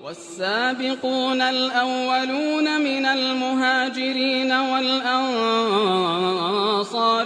والسابقون الأولون من المهاجرين والأنصار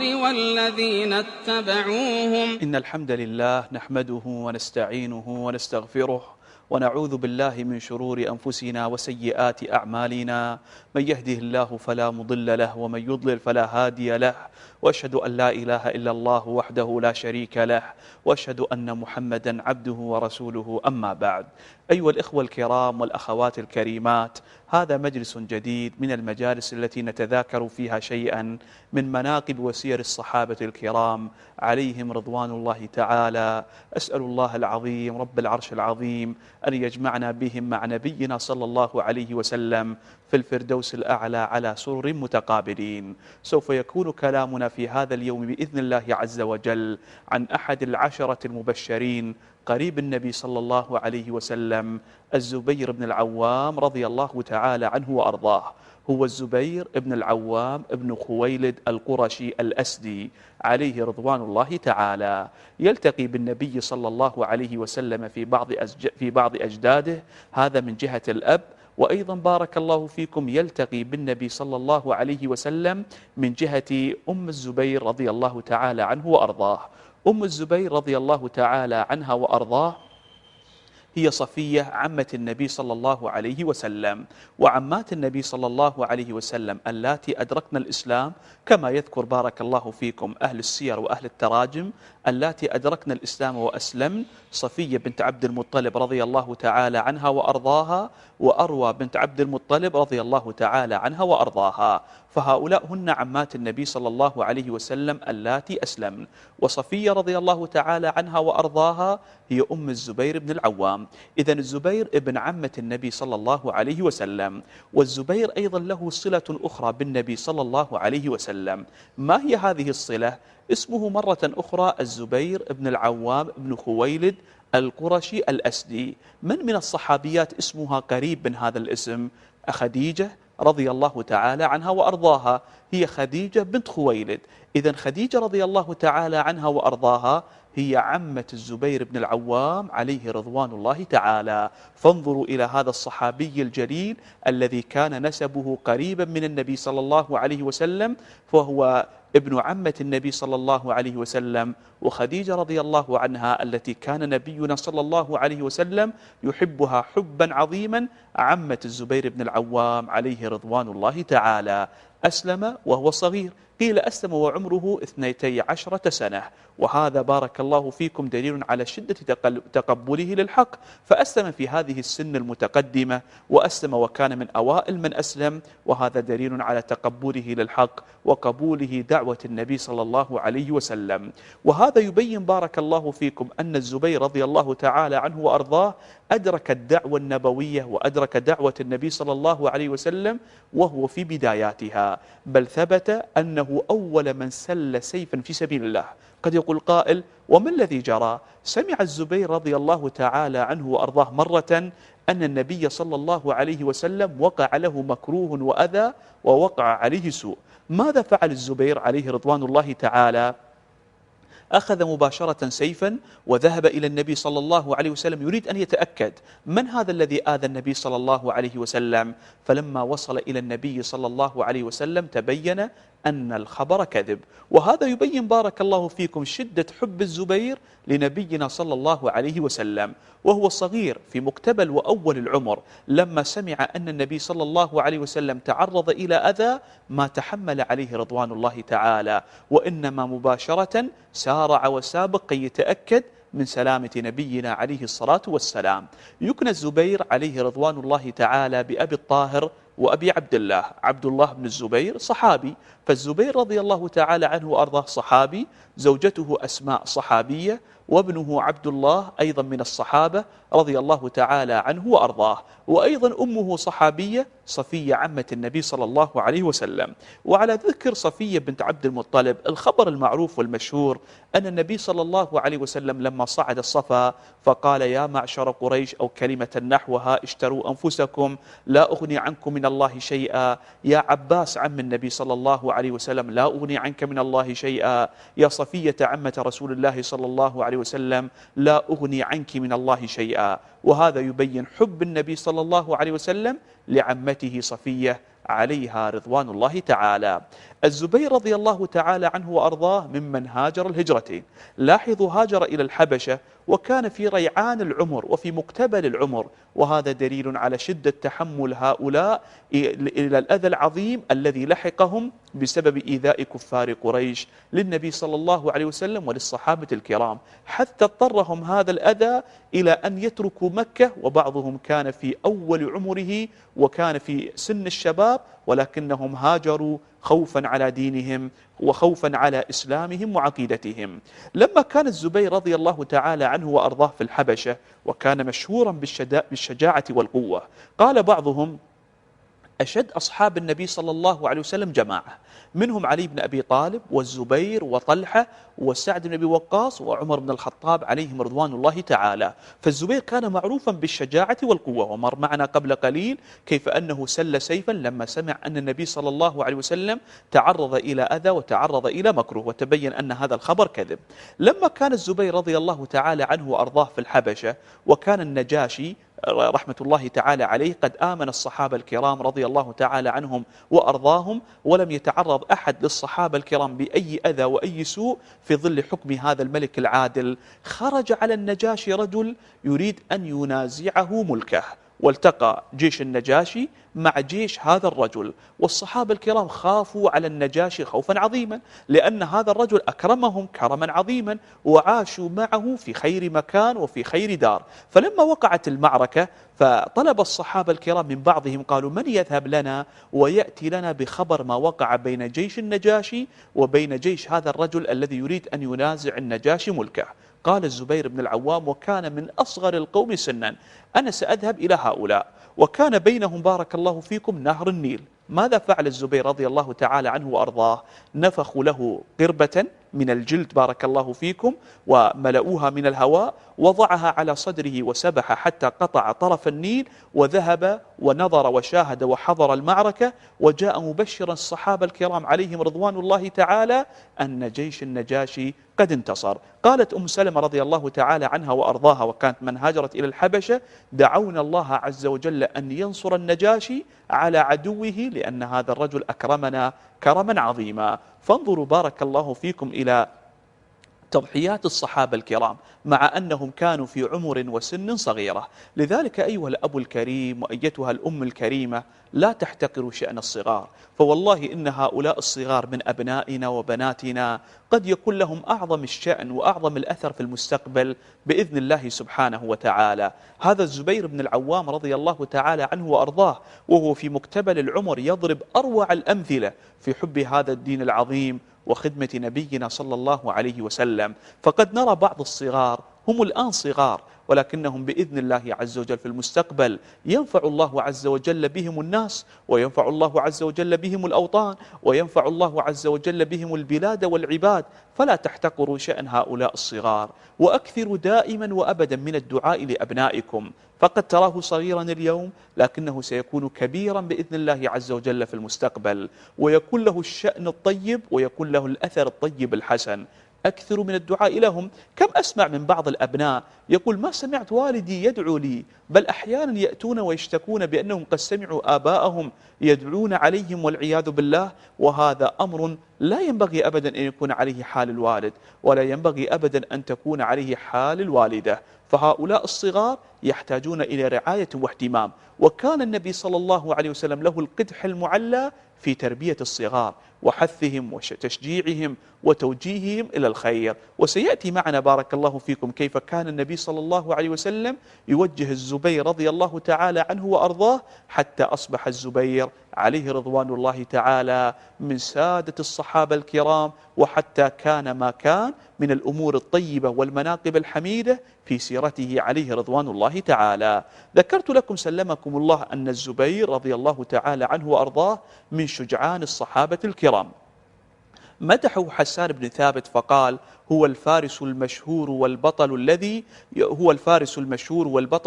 والذين اتبعوهم. إن الحمد لله نحمده ونستعينه ونستغفره ونعوذ بالله من شرور أنفسنا وسيئات أعمالنا، من يهده الله فلا مضل له ومن يضلل فلا هادي له، وأشهد أن لا إله إلا الله وحده لا شريك له، وأشهد أن محمدا عبده ورسوله. أما بعد، أيها الإخوة الكرام والأخوات الكريمات، هذا مجلس جديد من المجالس التي نتذاكر فيها شيئا من مناقب وسير الصحابة الكرام عليهم رضوان الله تعالى. أسأل الله العظيم رب العرش العظيم أن يجمعنا بهم مع نبينا صلى الله عليه وسلم في الفردوس الأعلى على سرر متقابلين. سوف يكون كلامنا في هذا اليوم بإذن الله عز وجل عن أحد العشرة المبشرين قريب النبي صلى الله عليه وسلم، الزبير بن العوام رضي الله تعالى عنه وأرضاه. هو الزبير بن العوام بن خويلد القرشي الأسدي عليه رضوان الله تعالى، يلتقي بالنبي صلى الله عليه وسلم في بعض أجداده، هذا من جهة الأب، وأيضا بارك الله فيكم يلتقي بالنبي صلى الله عليه وسلم من جهة أم الزبير رضي الله تعالى عنه وأرضاه. أم الزبير رضي الله تعالى عنها وأرضاه هي صفية عمة النبي صلى الله عليه وسلم، وعمات النبي صلى الله عليه وسلم اللاتي أدركن الإسلام كما يذكر بارك الله فيكم أهل السير وأهل التراجم، اللاتي أدركن الإسلام وأسلمن: صفية بنت عبد المطلب رضي الله تعالى عنها وأرضاها، وأروى بنت عبد المطلب رضي الله تعالى عنها وأرضاها. فهؤلاء هن عمات النبي صلى الله عليه وسلم اللاتي أسلمن. وصفية رضي الله تعالى عنها وأرضاها هي أم الزبير بن العوام. إذن الزبير ابن عمة النبي صلى الله عليه وسلم، والزبير أيضا له صلة أخرى بالنبي صلى الله عليه وسلم. ما هي هذه الصلة؟ اسمه مرة أخرى الزبير بن العوام بن خويلد القرشي الأسدي. من الصحابيات اسمها قريب من هذا الاسم؟ خديجة رضي الله تعالى عنها وأرضاها، هي خديجة بنت خويلد. إذن خديجة رضي الله تعالى عنها وأرضاها هي عمة الزبير بن العوام عليه رضوان الله تعالى. فانظروا إلى هذا الصحابي الجليل الذي كان نسبه قريبا من النبي صلى الله عليه وسلم، فهو ابن عمة النبي صلى الله عليه وسلم. وخديجة رضي الله عنها التي كان نبينا صلى الله عليه وسلم يحبها حبا عظيما، عمة الزبير بن العوام عليه رضوان الله تعالى. أسلم وهو صغير، قيل أسلم وعمره 12 سنة، وهذا بارك الله فيكم دليل على شدة تقبله للحق. فأسلم في هذه السن المتقدمة، وأسلم وكان من أوائل من أسلم، وهذا دليل على تقبله للحق وقبوله دعوة النبي صلى الله عليه وسلم. وهذا يبين بارك الله فيكم أن الزبير رضي الله تعالى عنه وأرضاه أدرك الدعوة النبوية وأدرك دعوة النبي صلى الله عليه وسلم وهو في بداياتها، بل ثبت أنه أول من سل سيفا في سبيل الله. قد يقول قائل: وما الذي جرى؟ سمع الزبير رضي الله تعالى عنه وأرضاه مرة أن النبي صلى الله عليه وسلم وقع له مكروه وأذى ووقع عليه سوء. ماذا فعل الزبير عليه رضوان الله تعالى؟ أخذ مباشرة سيفا وذهب إلى النبي صلى الله عليه وسلم يريد أن يتأكد من هذا الذي آذى النبي صلى الله عليه وسلم. فلما وصل إلى النبي صلى الله عليه وسلم تبين أن الخبر كذب. وهذا يبين بارك الله فيكم شدة حب الزبير لنبينا صلى الله عليه وسلم، وهو صغير في مقتبل وأول العمر. لما سمع أن النبي صلى الله عليه وسلم تعرض إلى أذى ما تحمل عليه رضوان الله تعالى، وإنما مباشرة سارع وسابق كي يتأكد من سلامة نبينا عليه الصلاة والسلام. يكنى الزبير عليه رضوان الله تعالى بأبي الطاهر وأبي عبد الله. عبد الله بن الزبير صحابي، فالزبير رضي الله تعالى عنه وأرضاه صحابي، زوجته أسماء صحابية، وابنه عبد الله أيضا من الصحابة رضي الله تعالى عنه وأرضاه، وأيضا أمه صحابية صفية عمة النبي صلى الله عليه وسلم. وعلى ذكر صفية بنت عبد المطلب، الخبر المعروف والمشهور أن النبي صلى الله عليه وسلم لما صعد الصفا فقال: يا معشر قريش، أو كلمة نحوها: اشتروا أنفسكم لا أغني عنكم من الله شيئا، يا عباس عم النبي صلى الله عليه وسلم لا أغني عنك من الله شيئا، يا صفية عمة رسول الله صلى الله عليه وسلم لا أغني عنك من الله شيئا. وهذا يبين حب النبي صلى الله عليه وسلم لعمته صفية عليها رضوان الله تعالى. الزبير رضي الله تعالى عنه وأرضاه ممن هاجر الهجرتين. لاحظوا هاجر إلى الحبشة وكان في ريعان العمر وفي مقتبل العمر، وهذا دليل على شدة تحمل هؤلاء إلى الأذى العظيم الذي لحقهم بسبب إيذاء كفار قريش للنبي صلى الله عليه وسلم وللصحابة الكرام، حتى اضطرهم هذا الأذى إلى أن يتركوا مكة، وبعضهم كان في أول عمره وكان في سن الشباب، ولكنهم هاجروا خوفا على دينهم وخوفا على إسلامهم وعقيدتهم. لما كان الزبير رضي الله تعالى عنه وأرضاه في الحبشة وكان مشهورا بالشجاعة والقوة، قال بعضهم أشد أصحاب النبي صلى الله عليه وسلم جماعة، منهم علي بن أبي طالب والزبير وطلحة وسعد بن أبي وقاص وعمر بن الخطاب عليهم رضوان الله تعالى. فالزبير كان معروفا بالشجاعة والقوة، ومر معنا قبل قليل كيف أنه سل سيفا لما سمع أن النبي صلى الله عليه وسلم تعرض إلى أذى وتعرض إلى مكروه، وتبين أن هذا الخبر كذب. لما كان الزبير رضي الله تعالى عنه وأرضاه في الحبشة وكان النجاشي رحمة الله تعالى عليه قد آمن الصحابة الكرام رضي الله تعالى عنهم وأرضاهم، ولم يتعرض أحد للصحابة الكرام بأي أذى وأي سوء في ظل حكم هذا الملك العادل، خرج على النجاشي رجل يريد أن ينازعه ملكه، والتقى جيش النجاشي مع جيش هذا الرجل، والصحابة الكرام خافوا على النجاشي خوفا عظيما، لأن هذا الرجل أكرمهم كرما عظيما وعاشوا معه في خير مكان وفي خير دار. فلما وقعت المعركة فطلب الصحابة الكرام من بعضهم قالوا من يذهب لنا ويأتي لنا بخبر ما وقع بين جيش النجاشي وبين جيش هذا الرجل الذي يريد أن ينازع النجاشي ملكه. قال الزبير بن العوام وكان من أصغر القوم سنا أنا سأذهب إلى هؤلاء، وكان بينهم بارك الله فيكم نهر النيل. ماذا فعل الزبير رضي الله تعالى عنه وأرضاه؟ نفخوا له قربة من الجلد بارك الله فيكم وملؤوها من الهواء، وضعها على صدره وسبح حتى قطع طرف النيل، وذهب ونظر وشاهد وحضر المعركة، وجاء مبشرا الصحابة الكرام عليهم رضوان الله تعالى أن جيش النجاشي قد انتصر. قالت أم سلمة رضي الله تعالى عنها وأرضاها وكانت من هاجرت إلى الحبشة دعونا الله عز وجل أن ينصر النجاشي على عدوه لأن هذا الرجل أكرمنا كرما عظيما. فانظروا بارك الله فيكم إلى تضحيات الصحابة الكرام مع أنهم كانوا في عمر وسن صغيرة. لذلك أيها الأب الكريم وأيتها الأم الكريمة لا تحتقروا شأن الصغار، فوالله إن هؤلاء الصغار من أبنائنا وبناتنا قد يكون لهم أعظم الشأن وأعظم الأثر في المستقبل بإذن الله سبحانه وتعالى. هذا الزبير بن العوام رضي الله تعالى عنه وأرضاه وهو في مقتبل العمر يضرب أروع الأمثلة في حب هذا الدين العظيم وخدمة نبينا صلى الله عليه وسلم. فقد نرى بعض الصغار هم الآن صغار ولكنهم بإذن الله عز وجل في المستقبل ينفع الله عز وجل بهم الناس، وينفع الله عز وجل بهم الأوطان، وينفع الله عز وجل بهم البلاد والعباد. فلا تحتقروا شأن هؤلاء الصغار، وأكثروا دائما وأبدا من الدعاء لأبنائكم، فقد تراه صغيرا اليوم لكنه سيكون كبيرا بإذن الله عز وجل في المستقبل، ويكون له الشأن الطيب ويكون له الأثر الطيب الحسن. أكثر من الدعاء لهم. كم أسمع من بعض الأبناء يقول ما سمعت والدي يدعو لي، بل أحيانا يأتون ويشتكون بأنهم قد سمعوا آباءهم يدعون عليهم والعياذ بالله، وهذا أمر لا ينبغي أبدا أن يكون عليه حال الوالد، ولا ينبغي أبدا أن تكون عليه حال الوالدة. فهؤلاء الصغار يحتاجون إلى رعاية واهتمام، وكان النبي صلى الله عليه وسلم له القدح المعلى في تربية الصغار وحثهم وتشجيعهم وتوجيههم إلى الخير. وسيأتي معنا بارك الله فيكم كيف كان النبي صلى الله عليه وسلم يوجه الزبير رضي الله تعالى عنه وأرضاه حتى أصبح الزبير عليه رضوان الله تعالى من سادة الصحابة الكرام، وحتى كان ما كان من الأمور الطيبة والمناقب الحميدة في سيرته عليه رضوان الله تعالى. ذكرت لكم سلمكم الله أن الزبير رضي الله تعالى عنه وأرضاه من شجعان الصحابة الكرام. مدحوا حسان بن ثابت فقال: هو الفارس المشهور والبطل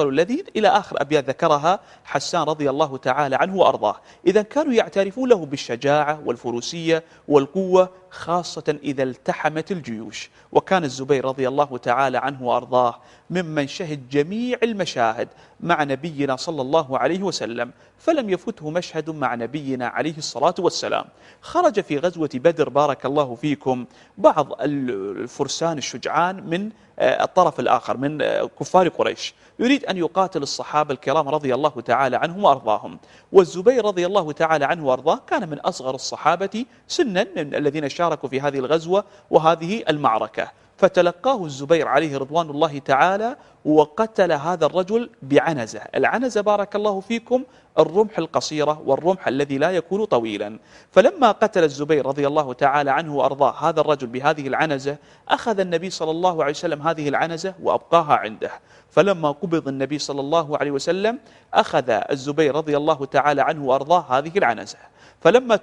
الذي إلى آخر أبيات ذكرها حسان رضي الله تعالى عنه وأرضاه. إذا كانوا يعترفون له بالشجاعة والفروسية والقوة، خاصة إذا التحمت الجيوش. وكان الزبير رضي الله تعالى عنه وأرضاه ممن شهد جميع المشاهد مع نبينا صلى الله عليه وسلم، فلم يفته مشهد مع نبينا عليه الصلاة والسلام. خرج في غزوة بدر بارك الله فيكم بعض الفرسان الشجعان من الطرف الآخر من كفار قريش، يريد أن يقاتل الصحابة الكرام رضي الله تعالى عنهم وأرضاهم. والزبير رضي الله تعالى عنه وأرضاه كان من أصغر الصحابة سنا من الذين شاركوا في هذه الغزوة وهذه المعركة، فتلقاه الزبير عليه رضوان الله تعالى وقتل هذا الرجل بعنزة. العنزة بارك الله فيكم الرمح القصيرة والرمح الذي لا يكون طويلا. فلما قتل الزبير رضي الله تعالى عنه وأرضاه هذا الرجل بهذه العنزة، أخذ النبي صلى الله عليه وسلم هذه العنزة وأبقاها عنده. فلما قبض النبي صلى الله عليه وسلم أخذ الزبير رضي الله تعالى عنه وأرضاه هذه العنزة. فلما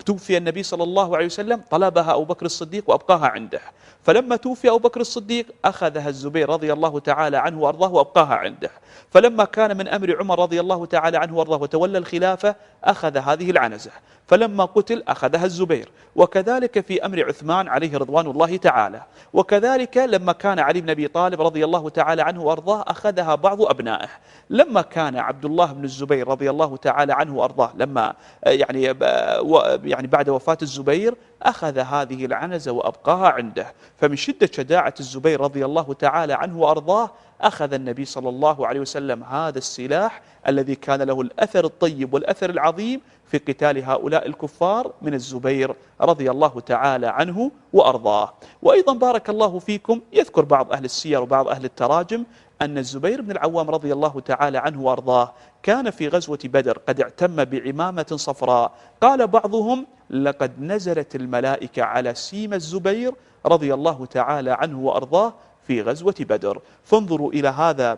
توفي النبي صلى الله عليه وسلم طلبها أبو بكر الصديق وأبقاها عنده. فلما توفي أبو بكر الصديق أخذها الزبير رضي الله تعالى عنه وأرضاه وأبقاها عنده. فلما كان من أمر عمر رضي الله تعالى عنه وأرضاه وتولى الخلافة أخذ هذه العنزة. فلما قتل أخذها الزبير. وكذلك في أمر عثمان عليه رضوان الله تعالى. وكذلك لما كان علي بن أبي طالب رضي الله تعالى عنه وأرضاه أخذها بعض أبنائه. لما كان عبد الله بن الزبير رضي الله تعالى عنه وأرضاه لما يعني بعد وفاة الزبير أخذ هذه العنزة وأبقاها عنده. فمن شدة شجاعة الزبير رضي الله تعالى عنه وأرضاه أخذ النبي صلى الله عليه وسلم هذا السلاح الذي كان له الأثر الطيب والأثر العظيم في قتال هؤلاء الكفار من الزبير رضي الله تعالى عنه وأرضاه. وأيضا بارك الله فيكم يذكر بعض أهل السير وبعض أهل التراجم أن الزبير بن العوام رضي الله تعالى عنه وأرضاه كان في غزوة بدر قد اعتم بعمامة صفراء. قال بعضهم: لقد نزلت الملائكة على سيم الزبير رضي الله تعالى عنه وأرضاه في غزوة بدر. فانظروا إلى هذا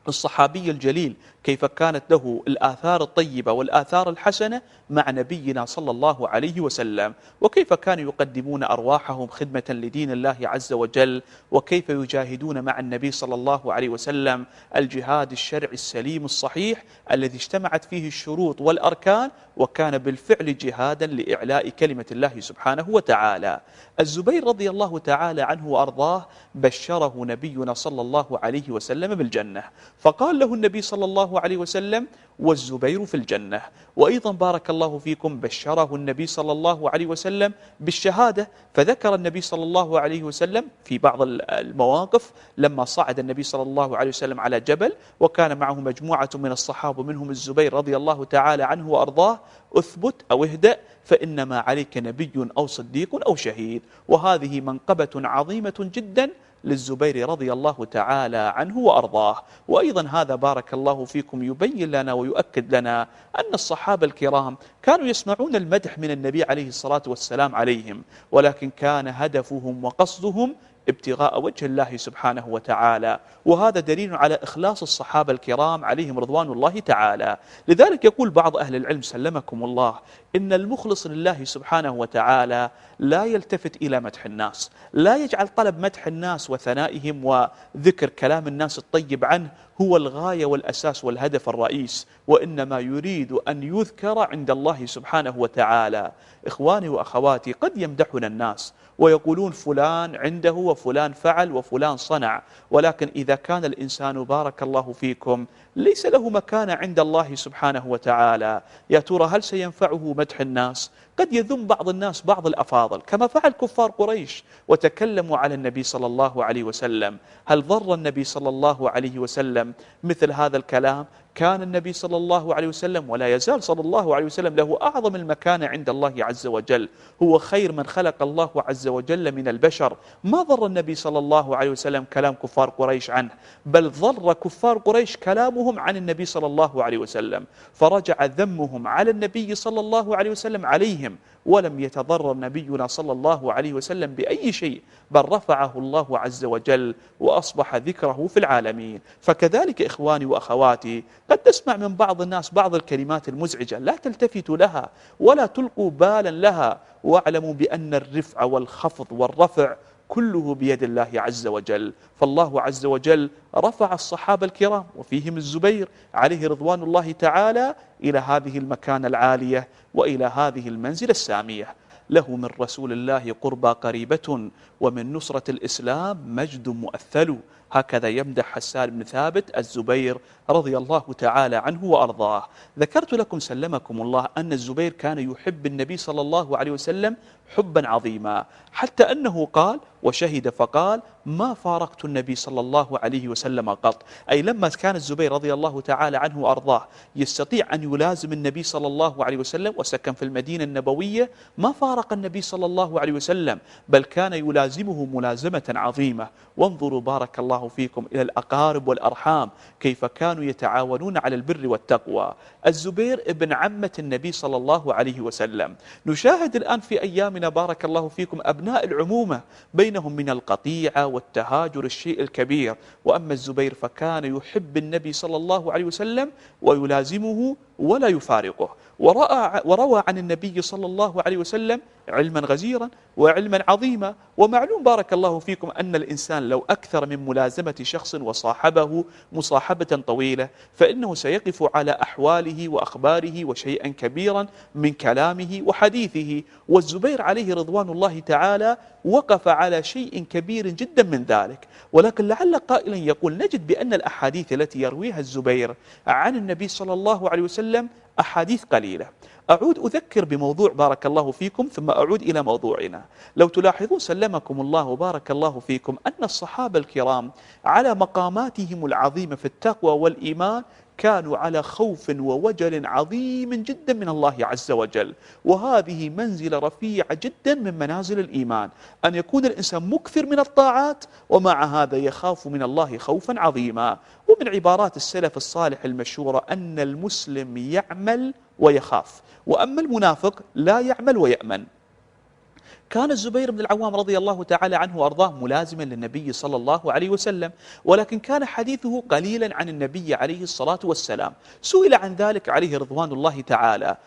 الصحابي الجليل كيف كانت له الآثار الطيبة والآثار الحسنة مع نبينا صلى الله عليه وسلم، وكيف كانوا يقدمون أرواحهم خدمة لدين الله عز وجل، وكيف يجاهدون مع النبي صلى الله عليه وسلم الجهاد الشرعي السليم الصحيح الذي اجتمعت فيه الشروط والأركان، وكان بالفعل جهادا لإعلاء كلمة الله سبحانه وتعالى. الزبير رضي الله تعالى عنه وأرضاه بشره نبينا صلى الله عليه وسلم بالجنة، فقال له النبي صلى الله عليه وسلم: والزبير في الجنة. وأيضا بارك الله فيكم بشره النبي صلى الله عليه وسلم بالشهادة، فذكر النبي صلى الله عليه وسلم في بعض المواقف لما صعد النبي صلى الله عليه وسلم على جبل وكان معه مجموعة من الصحابة منهم الزبير رضي الله تعالى عنه وأرضاه: أثبت أو اهدأ فإنما عليك نبي أو صديق أو شهيد. وهذه منقبة عظيمة جدا للزبير رضي الله تعالى عنه وأرضاه. وأيضا هذا بارك الله فيكم يبين لنا ويؤكد لنا أن الصحابة الكرام كانوا يسمعون المدح من النبي عليه الصلاة والسلام عليهم، ولكن كان هدفهم وقصدهم ابتغاء وجه الله سبحانه وتعالى، وهذا دليل على إخلاص الصحابة الكرام عليهم رضوان الله تعالى. لذلك يقول بعض أهل العلم سلمكم الله إن المخلص لله سبحانه وتعالى لا يلتفت إلى مدح الناس، لا يجعل طلب مدح الناس وثنائهم وذكر كلام الناس الطيب عنه هو الغاية والأساس والهدف الرئيس، وإنما يريد أن يذكر عند الله سبحانه وتعالى. إخواني وأخواتي، قد يمدحنا الناس ويقولون فلان عنده وفلان فعل وفلان صنع، ولكن إذا كان الإنسان بارك الله فيكم ليس له مكانة عند الله سبحانه وتعالى، يا ترى هل سينفعه مدح الناس؟ قد يذم بعض الناس بعض الأفاضل كما فعل كفار قريش وتكلموا على النبي صلى الله عليه وسلم. هل ضر النبي صلى الله عليه وسلم مثل هذا الكلام؟ كان النبي صلى الله عليه وسلم ولا يزال صلى الله عليه وسلم له أعظم المكانة عند الله عز وجل، هو خير من خلق الله عز وجل من البشر. ما ضر النبي صلى الله عليه وسلم كلام كفار قريش عنه، بل ضر كفار قريش كلامهم عن النبي صلى الله عليه وسلم، فرجع ذمهم على النبي صلى الله عليه وسلم عليهم بهم، ولم يتضرر نبينا صلى الله عليه وسلم بأي شيء، بل رفعه الله عز وجل وأصبح ذكره في العالمين. فكذلك إخواني وأخواتي، قد تسمع من بعض الناس بعض الكلمات المزعجة، لا تلتفتوا لها ولا تلقوا بالا لها، واعلموا بأن الرفع والخفض والرفع كله بيد الله عز وجل. فالله عز وجل رفع الصحابة الكرام وفيهم الزبير عليه رضوان الله تعالى إلى هذه المكانة العالية وإلى هذه المنزلة السامية. له من رسول الله قربى قريبة، ومن نصرة الإسلام مجد مؤثل. هكذا يمدح حسان بن ثابت الزبير رضي الله تعالى عنه وأرضاه. ذكرت لكم سلمكم الله أن الزبير كان يحب النبي صلى الله عليه وسلم حبا عظيما، حتى أنه قال وشهد فقال: ما فارقت النبي صلى الله عليه وسلم قط. أي لما كان الزبير رضي الله تعالى عنه وأرضاه يستطيع أن يلازم النبي صلى الله عليه وسلم وسكن في المدينة النبوية، ما فارق النبي صلى الله عليه وسلم، بل كان يلازمه ملازمة عظيمة. وانظروا بارك الله فيكم إلى الأقارب والأرحام كيف كانوا يتعاونون على البر والتقوى. الزبير ابن عمة النبي صلى الله عليه وسلم. نشاهد الآن في أيامنا بارك الله فيكم أبناء العمومة بينهم من القطيعة والتهاجر الشيء الكبير، وأما الزبير فكان يحب النبي صلى الله عليه وسلم ويلازمه ولا يفارقه. وروى عن النبي صلى الله عليه وسلم علما غزيرا وعلما عظيما. ومعلوم بارك الله فيكم أن الإنسان لو أكثر من ملازمة شخص وصاحبه مصاحبة طويلة فإنه سيقف على أحواله وأخباره وشيئا كبيرا من كلامه وحديثه. والزبير عليه رضوان الله تعالى وقف على شيء كبير جدا من ذلك. ولكن لعل قائلا يقول: نجد بأن الأحاديث التي يرويها الزبير عن النبي صلى الله عليه وسلم أحاديث قليلة. أعود أذكر بموضوع بارك الله فيكم ثم أعود إلى موضوعنا. لو تلاحظون سلمكم الله وبارك الله فيكم أن الصحابة الكرام على مقاماتهم العظيمة في التقوى والإيمان كانوا على خوف ووجل عظيم جدا من الله عز وجل. وهذه منزلة رفيعة جدا من منازل الإيمان، أن يكون الإنسان مكثر من الطاعات ومع هذا يخاف من الله خوفا عظيما. ومن عبارات السلف الصالح المشهورة أن المسلم يعمل ويخاف، وأما المنافق لا يعمل ويأمن. كان الزبير بن العوام رضي الله تعالى عنه وأرضاه ملازما للنبي صلى الله عليه وسلم، ولكن كان حديثه قليلا عن النبي عليه الصلاة والسلام. سئل عن ذلك عليه رضوان الله تعالى،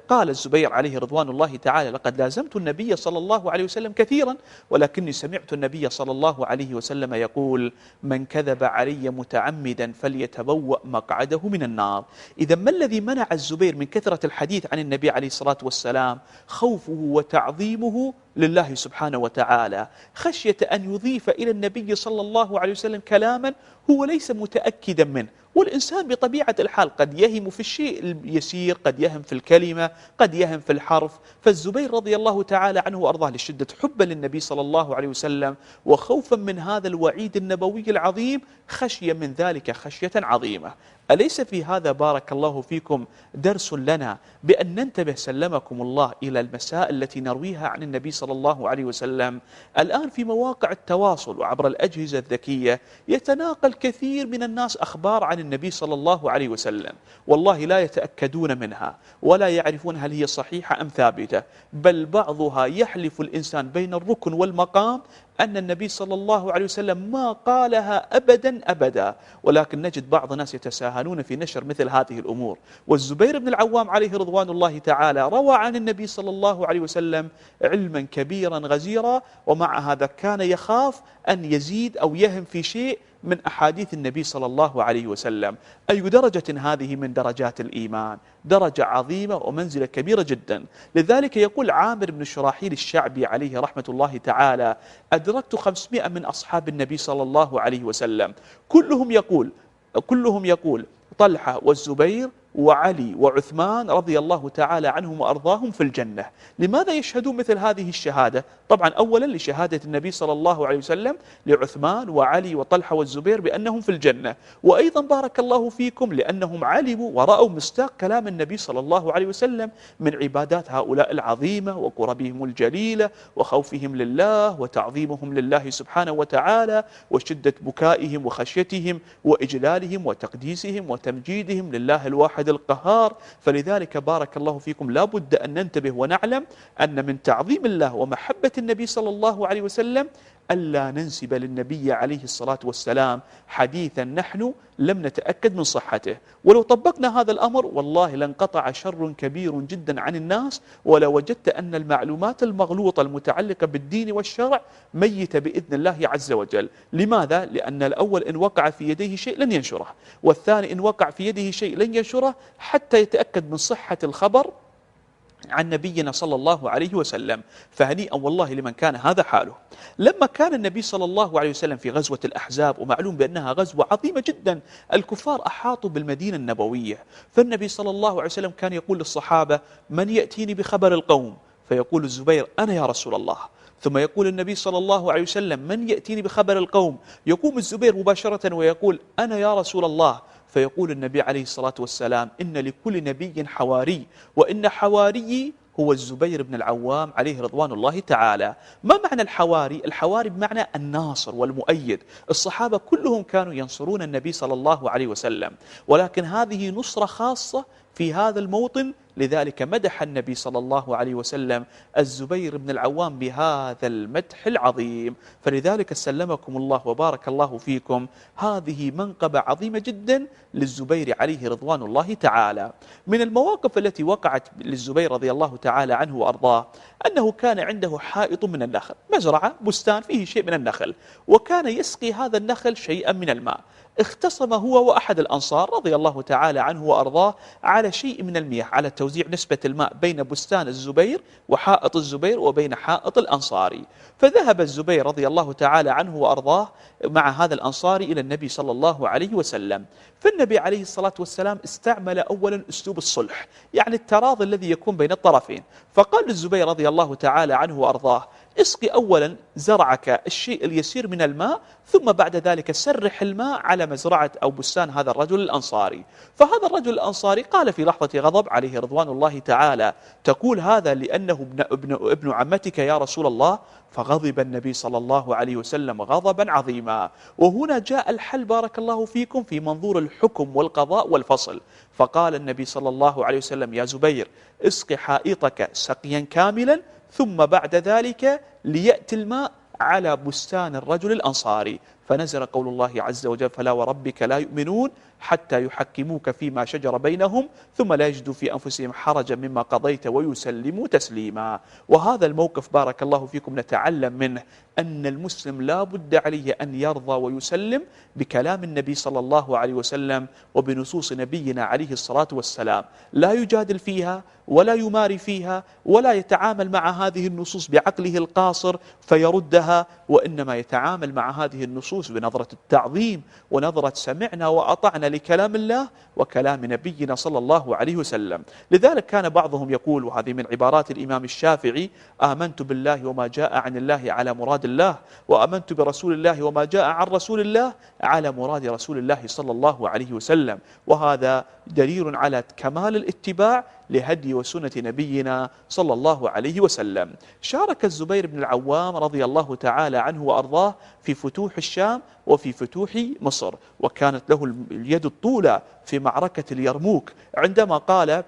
قال الزبير عليه رضوان الله تعالى: لقد لازمت النبي صلى الله عليه وسلم كثيرا، ولكني سمعت النبي صلى الله عليه وسلم يقول: من كذب علي متعمدا فليتبوأ مقعده من النار. إذا ما الذي منع الزبير من كثرة الحديث عن النبي عليه الصلاة والسلام؟ خوفه وتعظيمه لله سبحانه وتعالى، خشية أن يضيف إلى النبي صلى الله عليه وسلم كلاما هو ليس متأكدا منه. والإنسان بطبيعة الحال قد يهم في الشيء اليسير، قد يهم في الكلمة، قد يهم في الحرف. فالزبير رضي الله تعالى عنه وأرضاه لشدة حبا للنبي صلى الله عليه وسلم وخوفا من هذا الوعيد النبوي العظيم خشية من ذلك خشية عظيمة. أليس في هذا بارك الله فيكم درس لنا بأن ننتبه سلمكم الله إلى المسائل التي نرويها عن النبي صلى الله عليه وسلم؟ الآن في مواقع التواصل وعبر الأجهزة الذكية يتناقل كثير من الناس أخبار عن النبي صلى الله عليه وسلم، والله لا يتأكدون منها ولا يعرفون هل هي صحيحة أم ثابتة، بل بعضها يحلف الإنسان بين الركن والمقام أن النبي صلى الله عليه وسلم ما قالها أبدا أبدا. ولكن نجد بعض الناس يتساهلون في نشر مثل هذه الأمور. والزبير بن العوام عليه رضوان الله تعالى روى عن النبي صلى الله عليه وسلم علما كبيرا غزيرا، ومع هذا كان يخاف أن يزيد أو يهم في شيء من أحاديث النبي صلى الله عليه وسلم. أي درجة هذه من درجات الإيمان، درجة عظيمة ومنزلة كبيرة جدا. لذلك يقول عامر بن شراحيل الشعبي عليه رحمة الله تعالى: أدركت 500 من أصحاب النبي صلى الله عليه وسلم كلهم يقول طلحة والزبير وعلي وعثمان رضي الله تعالى عنهم وأرضاهم في الجنة. لماذا يشهدون مثل هذه الشهادة؟ طبعا أولا لشهادة النبي صلى الله عليه وسلم لعثمان وعلي وطلحة والزبير بأنهم في الجنة، وأيضا بارك الله فيكم لأنهم علموا ورأوا مصداق كلام النبي صلى الله عليه وسلم من عبادات هؤلاء العظيمة وقربهم الجليلة وخوفهم لله وتعظيمهم لله سبحانه وتعالى وشدة بكائهم وخشيتهم وإجلالهم وتقديسهم وتمجيدهم لله الواحد الواحد القهار. فلذلك بارك الله فيكم لا بد أن ننتبه ونعلم أن من تعظيم الله ومحبة النبي صلى الله عليه وسلم ألا ننسب للنبي عليه الصلاة والسلام حديثا نحن لم نتأكد من صحته. ولو طبقنا هذا الأمر والله لانقطع شر كبير جدا عن الناس، ولو وجدت أن المعلومات المغلوطة المتعلقة بالدين والشرع ميتة بإذن الله عز وجل. لماذا؟ لأن الأول إن وقع في يديه شيء لن ينشره، والثاني إن وقع في يده شيء لن ينشره حتى يتأكد من صحة الخبر عن نبينا صلى الله عليه وسلم. فهنيئا والله لمن كان هذا حاله. لما كان النبي صلى الله عليه وسلم في غزوة الأحزاب، ومعلوم بأنها غزوة عظيمة جدا، الكفار أحاطوا بالمدينة النبوية، فالنبي صلى الله عليه وسلم كان يقول للصحابة: من يأتيني بخبر القوم؟ فيقول الزبير: أنا يا رسول الله. ثم يقول النبي صلى الله عليه وسلم: من يأتيني بخبر القوم؟ يقوم الزبير مباشرة ويقول: أنا يا رسول الله. فيقول النبي عليه الصلاة والسلام: إن لكل نبي حواري، وإن حواري هو الزبير بن العوام عليه رضوان الله تعالى. ما معنى الحواري؟ الحواري بمعنى الناصر والمؤيد. الصحابة كلهم كانوا ينصرون النبي صلى الله عليه وسلم، ولكن هذه نصرة خاصة في هذا الموطن. لذلك مدح النبي صلى الله عليه وسلم الزبير بن العوام بهذا المدح العظيم. فلذلك سلمكم الله وبارك الله فيكم، هذه منقبة عظيمة جدا للزبير عليه رضوان الله تعالى. من المواقف التي وقعت للزبير رضي الله تعالى عنه وأرضاه أنه كان عنده حائط من النخل، مزرعة بستان فيه شيء من النخل، وكان يسقي هذا النخل شيئا من الماء. اختصم هو وأحد الأنصار رضي الله تعالى عنه وأرضاه على شيء من المياه، على توزيع نسبة الماء بين بستان الزبير وحائط الزبير وبين حائط الأنصاري. فذهب الزبير رضي الله تعالى عنه وأرضاه مع هذا الأنصاري إلى النبي صلى الله عليه وسلم. فالنبي عليه الصلاة والسلام استعمل أولا أسلوب الصلح، يعني التراضي الذي يكون بين الطرفين. فقال للزبير رضي الله تعالى عنه وأرضاه: اسقي أولا زرعك الشيء اليسير من الماء، ثم بعد ذلك سرح الماء على مزرعة أو بستان هذا الرجل الأنصاري. فهذا الرجل الأنصاري قال في لحظة غضب عليه رضوان الله تعالى: تقول هذا لأنه ابن عمتك يا رسول الله؟ فغضب النبي صلى الله عليه وسلم غضبا عظيما. وهنا جاء الحل بارك الله فيكم في منظور الحكم والقضاء والفصل. فقال النبي صلى الله عليه وسلم: يا زبير، اسق حائطك سقيا كاملا، ثم بعد ذلك ليأتي الماء على بستان الرجل الأنصاري. فنزل قول الله عز وجل: فلا وربك لا يؤمنون حتى يحكموك فيما شجر بينهم ثم لا يجدوا في أنفسهم حرجا مما قضيت ويسلموا تسليما. وهذا الموقف بارك الله فيكم نتعلم منه أن المسلم لا بد عليه أن يرضى ويسلم بكلام النبي صلى الله عليه وسلم وبنصوص نبينا عليه الصلاة والسلام، لا يجادل فيها ولا يماري فيها ولا يتعامل مع هذه النصوص بعقله القاصر فيردها، وإنما يتعامل مع هذه النصوص بنظرة التعظيم ونظرة سمعنا وأطعنا لكلام الله وكلام نبينا صلى الله عليه وسلم. لذلك كان بعضهم يقول، وهذه من عبارات الإمام الشافعي: آمنت بالله وما جاء عن الله على مراد الله، وآمنت برسول الله وما جاء عن رسول الله على مراد رسول الله صلى الله عليه وسلم. وهذا دليل على كمال الاتباع لهدي وسنة نبينا صلى الله عليه وسلم. شارك الزبير بن العوام رضي الله تعالى عنه وأرضاه في فتوح الشام وفي فتوح مصر، وكانت له اليد الطولى في معركة اليرموك، عندما قال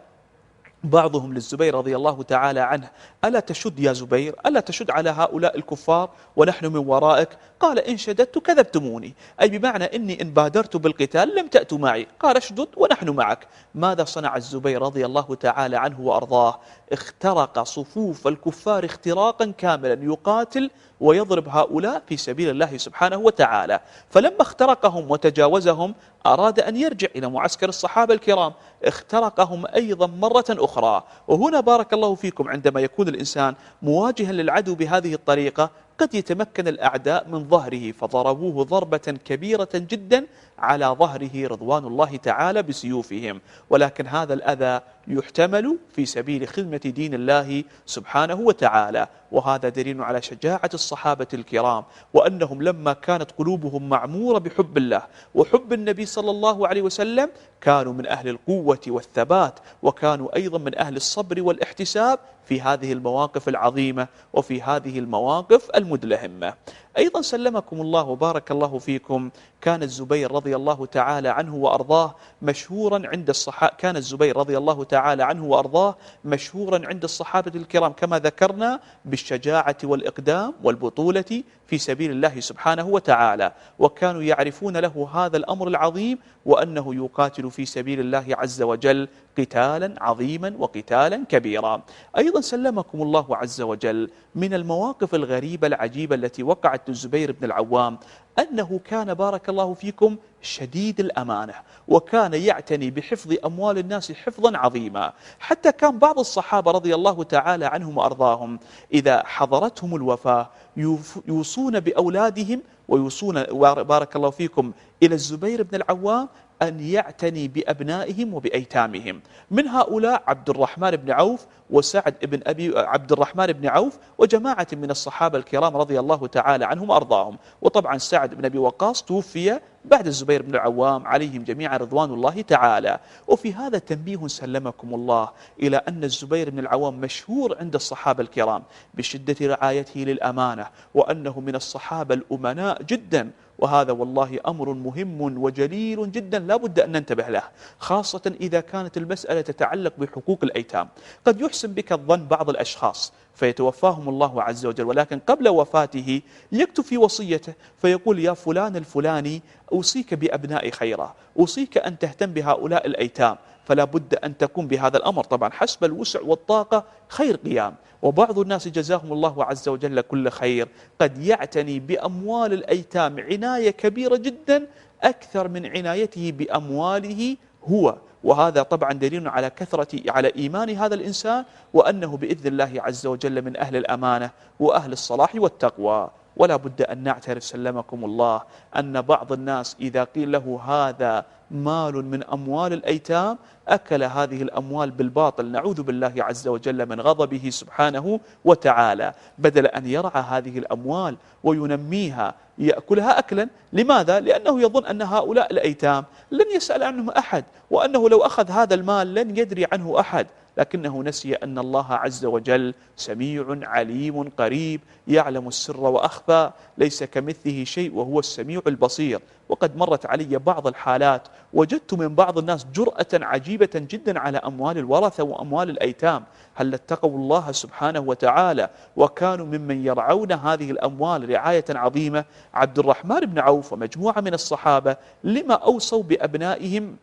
بعضهم للزبير رضي الله تعالى عنه: ألا تشد يا زبير، ألا تشد على هؤلاء الكفار ونحن من ورائك؟ قال: إن شددت كذبتموني، أي بمعنى إني إن بادرت بالقتال لم تأتوا معي. قال: اشدد ونحن معك. ماذا صنع الزبير رضي الله تعالى عنه وأرضاه؟ اخترق صفوف الكفار اختراقا كاملا، يقاتل ويضرب هؤلاء في سبيل الله سبحانه وتعالى. فلما اخترقهم وتجاوزهم أراد أن يرجع إلى معسكر الصحابة الكرام، اخترقهم أيضا مرة أخرى. وهنا بارك الله فيكم عندما يكون الإنسان مواجها للعدو بهذه الطريقة قد يتمكن الأعداء من ظهره، فضربوه ضربة كبيرة جدا على ظهره رضوان الله تعالى بسيوفهم، ولكن هذا الأذى يحتمل في سبيل خدمة دين الله سبحانه وتعالى. وهذا دليل على شجاعة الصحابة الكرام، وأنهم لما كانت قلوبهم معمورة بحب الله وحب النبي صلى الله عليه وسلم كانوا من أهل القوة والثبات، وكانوا أيضا من أهل الصبر والاحتساب في هذه المواقف العظيمة وفي هذه المواقف المدلهمة. أيضا سلمكم الله وبارك الله فيكم، كان الزبير رضي الله تعالى عنه وأرضاه مشهورا عند الصحابة، كان الزبير رضي الله تعالى عنه وأرضاه مشهورا عند الصحابة الكرام كما ذكرنا بالشجاعة والإقدام والبطولة في سبيل الله سبحانه وتعالى، وكانوا يعرفون له هذا الأمر العظيم وأنه يقاتل في سبيل الله عز وجل قتالا عظيما وقتالا كبيرا. أيضا سلمكم الله عز وجل من المواقف الغريبة العجيبة التي وقعت للزبير بن العوام أنه كان بارك الله فيكم شديد الأمانة، وكان يعتني بحفظ أموال الناس حفظا عظيما، حتى كان بعض الصحابة رضي الله تعالى عنهم وأرضاهم إذا حضرتهم الوفاة يوصون بأولادهم ويوصون بارك الله فيكم إلى الزبير بن العوام أن يعتني بأبنائهم وبأيتامهم. من هؤلاء عبد الرحمن بن عوف وسعد بن أبي عبد الرحمن بن عوف وجماعة من الصحابة الكرام رضي الله تعالى عنهم وأرضاهم. وطبعا سعد بن أبي وقاص توفي بعد الزبير بن العوام عليهم جميعا رضوان الله تعالى. وفي هذا تنبيه سلمكم الله إلى أن الزبير بن العوام مشهور عند الصحابة الكرام بشدة رعايته للأمانة، وأنه من الصحابة الأمناء جدا، وهذا والله أمر مهم وجليل جدا لا بد أن ننتبه له، خاصة إذا كانت المسألة تتعلق بحقوق الأيتام. قد يحسن بك الظن بعض الأشخاص فيتوفاهم الله عز وجل، ولكن قبل وفاته يكتب في وصيته فيقول: يا فلان الفلاني أوصيك بأبناء خيرا، أوصيك أن تهتم بهؤلاء الأيتام، فلا بد أن تكون بهذا الأمر طبعا حسب الوسع والطاقة خير قيام. وبعض الناس جزاهم الله عز وجل كل خير قد يعتني بأموال الأيتام عناية كبيرة جدا أكثر من عنايته بأمواله هو، وهذا طبعا دليل على إيمان هذا الإنسان وأنه بإذن الله عز وجل من أهل الأمانة وأهل الصلاح والتقوى. ولا بد أن نعترف سلمكم الله أن بعض الناس إذا قيل له هذا مال من أموال الأيتام أكل هذه الأموال بالباطل، نعوذ بالله عز وجل من غضبه سبحانه وتعالى، بدل أن يرعى هذه الأموال وينميها يأكلها أكلا. لماذا؟ لأنه يظن أن هؤلاء الأيتام لن يسأل عنهم أحد، وأنه لو أخذ هذا المال لن يدري عنه أحد، لكنه نسي أن الله عز وجل سميع عليم قريب يعلم السر وأخفى، ليس كمثله شيء وهو السميع البصير. وقد مرت علي بعض الحالات وجدت من بعض الناس جرأة عجيبة جدا على أموال الورثة وأموال الأيتام، هل اتقوا الله سبحانه وتعالى وكانوا ممن يرعون هذه الأموال رعاية عظيمة. عبد الرحمن بن عوف ومجموعة من الصحابة لما أوصوا بأبنائهم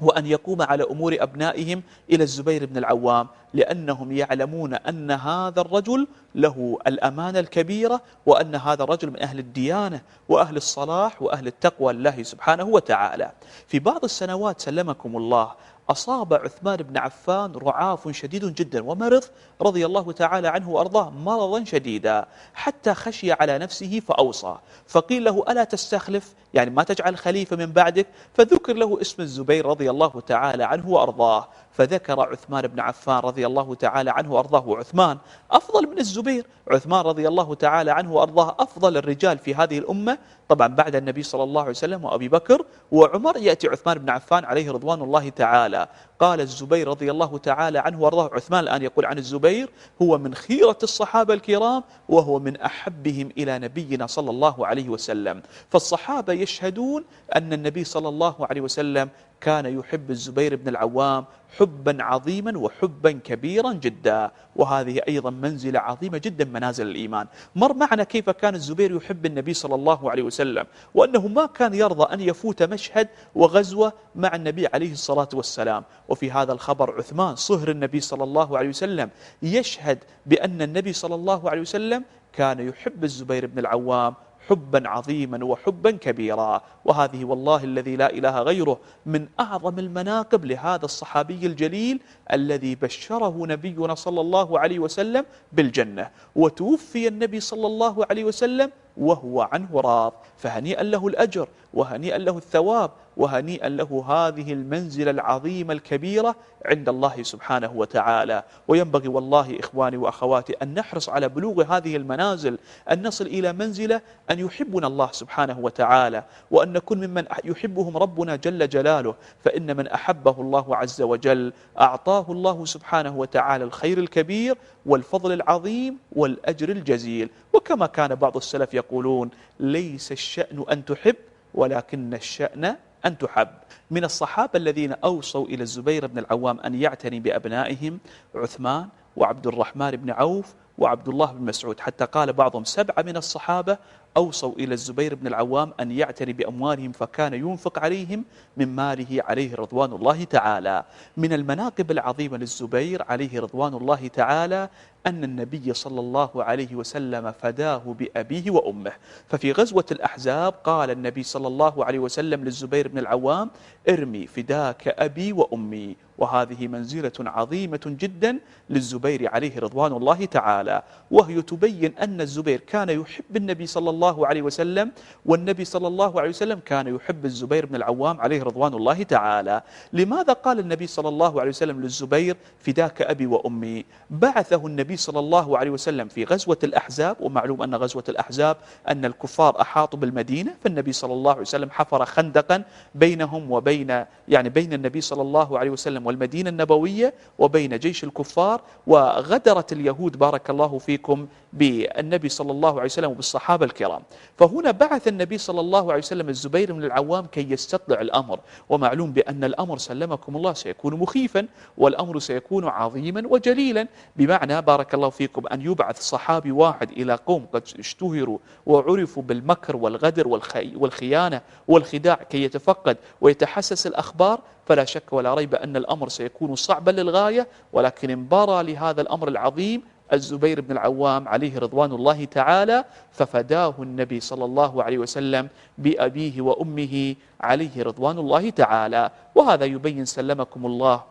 وأن يقوم على أمور أبنائهم إلى الزبير بن العوام؟ لأنهم يعلمون أن هذا الرجل له الأمانة الكبيرة، وأن هذا الرجل من أهل الديانة وأهل الصلاح وأهل التقوى لله سبحانه وتعالى. في بعض السنوات سلمكم الله أصاب عثمان بن عفان رعاف شديد جدا ومرض رضي الله تعالى عنه وأرضاه مرضا شديدا، حتى خشي على نفسه فأوصى، فقيل له: ألا تستخلف، يعني ما تجعل خليفة من بعدك؟ فذكر له اسم الزبير رضي الله تعالى عنه وأرضاه، فذكر عثمان بن عفان رضي الله تعالى عنه وأرضاه. وعثمان أفضل من الزبير، عثمان رضي الله تعالى عنه وأرضاه أفضل الرجال في هذه الأمة طبعا بعد النبي صلى الله عليه وسلم وأبي بكر وعمر، يأتي عثمان بن عفان عليه رضوان الله تعالى. قال الزبير رضي الله تعالى عنه وأرضاه، عثمان الآن يقول عن الزبير: هو من خيرة الصحابة الكرام وهو من أحبهم إلى نبينا صلى الله عليه وسلم. فالصحابة يشهدون أن النبي صلى الله عليه وسلم كان يحب الزبير بن العوام حبا عظيما وحبا كبيرا جدا، وهذه أيضا منزلة عظيمة جدا منازل الإيمان. مر معنا كيف كان الزبير يحب النبي صلى الله عليه وسلم، وأنه ما كان يرضى أن يفوت مشهد وغزوة مع النبي عليه الصلاة والسلام. وفي هذا الخبر عثمان صهر النبي صلى الله عليه وسلم يشهد بأن النبي صلى الله عليه وسلم كان يحب الزبير بن العوام حبا عظيما وحبا كبيرا. وهذه والله الذي لا إله غيره من أعظم المناقب لهذا الصحابي الجليل الذي بشره نبينا صلى الله عليه وسلم بالجنة، وتوفي النبي صلى الله عليه وسلم وهو عنه راض، فهنيئا له الأجر وهنيئا له الثواب، وهنيئا له هذه المنزلة العظيمة الكبيرة عند الله سبحانه وتعالى. وينبغي والله إخواني وأخواتي أن نحرص على بلوغ هذه المنازل، أن نصل إلى منزلة أن يحبنا الله سبحانه وتعالى، وأن نكون ممن يحبهم ربنا جل جلاله. فإن من أحبه الله عز وجل أعطاه الله سبحانه وتعالى الخير الكبير والفضل العظيم والأجر الجزيل. وكما كان بعض السلف يقولون: ليس الشأن أن تحب ولكن الشأن أن تحب. من الصحابة الذين أوصوا إلى الزبير بن العوام أن يعتني بأبنائهم عثمان وعبد الرحمن بن عوف وعبد الله بن مسعود، حتى قال بعضهم 7 من الصحابة أوصوا إلى الزبير بن العوام أن يعتني بأموالهم، فكان ينفق عليهم من ماله عليه رضوان الله تعالى. من المناقب العظيمة للزبير عليه رضوان الله تعالى أن النبي صلى الله عليه وسلم فداه بأبيه وأمه. ففي غزوة الأحزاب قال النبي صلى الله عليه وسلم للزبير بن العوام: ارمي فداك أبي وأمي. وهذه منزلة عظيمة جدا للزبير عليه رضوان الله تعالى، وهي تبين أن الزبير كان يحب النبي صلى الله عليه وسلم، والنبي صلى الله عليه وسلم كان يحب الزبير بن العوام عليه رضوان الله تعالى. لماذا قال النبي صلى الله عليه وسلم للزبير: فداك أبي وأمي؟ بعثه النبي صلى الله عليه وسلم في غزوة الأحزاب، ومعلوم أن غزوة الأحزاب أن الكفار أحاطوا بالمدينة، فالنبي صلى الله عليه وسلم حفر خندقا بينهم وبين بين النبي صلى الله عليه وسلم والمدينة النبوية وبين جيش الكفار. وغدرت اليهود بارك الله فيكم بالنبي صلى الله عليه وسلم وبالصحابة الكرام. فهنا بعث النبي صلى الله عليه وسلم الزبير بن العوام كي يستطلع الأمر، ومعلوم بأن الأمر سلمكم الله سيكون مخيفا، والأمر سيكون عظيما وجليلا، بمعنى بارك الله فيكم أن يبعث صحابي واحد إلى قوم قد اشتهروا وعرفوا بالمكر والغدر والخيانة والخداع كي يتفقد ويتحسس الأخبار، فلا شك ولا ريب أن الأمر سيكون صعبا للغاية. ولكن انبرى لهذا الأمر العظيم الزبير بن العوام عليه رضوان الله تعالى، ففداه النبي صلى الله عليه وسلم بأبيه وأمه عليه رضوان الله تعالى. وهذا يبين سلمكم الله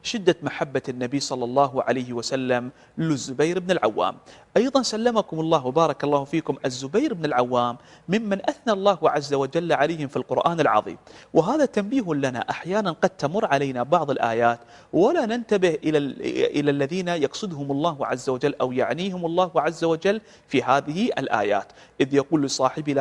شدة محبة النبي صلى الله عليه وسلم للزبير بن العوام. أيضا سلمكم الله وبارك الله فيكم الزبير بن العوام ممن أثنى الله عز وجل عليهم في القرآن العظيم. وهذا تنبيه لنا، أحيانا قد تمر علينا بعض الآيات ولا ننتبه إلى الذين يقصدهم الله عز وجل أو يعنيهم الله عز وجل في هذه الآيات، إذ يقول لصاحبي: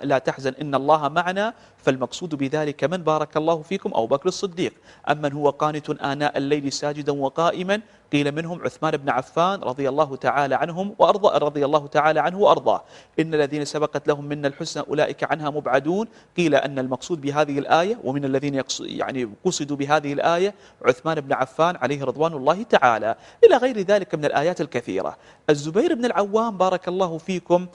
لا تحزن إن الله معنا. فالمقصود بذلك من بارك الله فيكم أبو بكر الصديق، أمن هو قانت آناء الليل ساجدا وقائما، قيل منهم عثمان بن عفان رضي الله تعالى عنه وأرضاه. إن الذين سبقت لهم منا الحسنى أولئك عنها مبعدون. قيل أن المقصود بهذه الآية ومن الذين قصدوا بهذه الآية عثمان بن عفان عليه رضوان الله تعالى، إلى غير ذلك من الآيات الكثيرة. الزبير بن العوام بارك الله فيكم